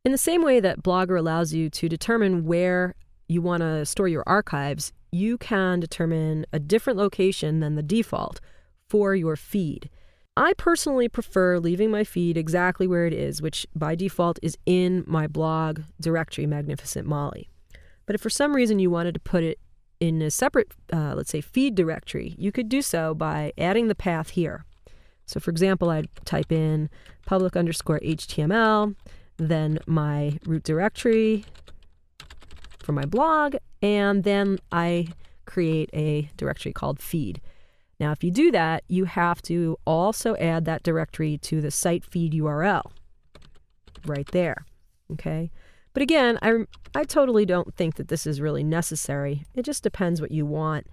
In the same way that Blogger allows you to determine where you want to store your archives, you can determine a different location than the default for your feed. I personally prefer leaving my feed exactly where it is, which by default is in my blog directory, Magnificent Molly. But if for some reason you wanted to put it in a separate, let's say, feed directory, you could do so by adding the path here. So for example, I'd type in public_HTML, then my root directory for my blog, and then I create a directory called feed. Now, if you do that, you have to also add that directory to the site feed URL right there, okay? But again, I totally don't think that this is really necessary. It just depends what you want,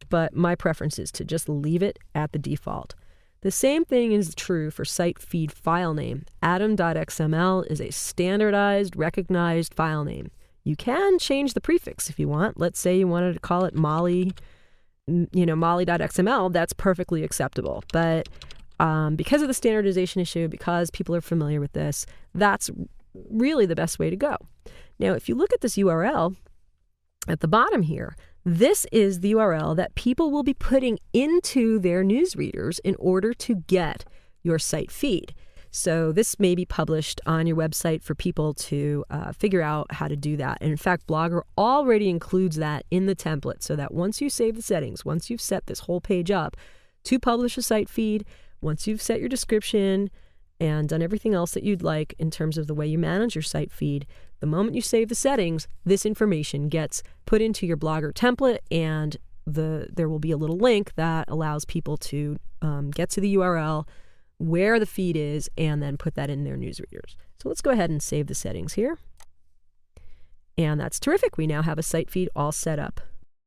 but my preference is to just leave it at the default. The same thing is true for site feed file name. Atom.xml is a standardized, recognized file name. You can change the prefix if you want. Let's say you wanted to call it Molly, Molly.xml, that's perfectly acceptable. But because of the standardization issue, because people are familiar with this, that's really the best way to go. Now, if you look at this URL at the bottom here, this is the URL that people will be putting into their newsreaders in order to get your site feed. So this may be published on your website for people to figure out how to do that. And in fact, Blogger already includes that in the template so that once you save the settings, once you've set this whole page up to publish a site feed, once you've set your description and done everything else that you'd like in terms of the way you manage your site feed, the moment you save the settings, this information gets put into your Blogger template, and there will be a little link that allows people to get to the URL, where the feed is, and then put that in their newsreaders. So let's go ahead and save the settings here. And that's terrific. We now have a site feed all set up.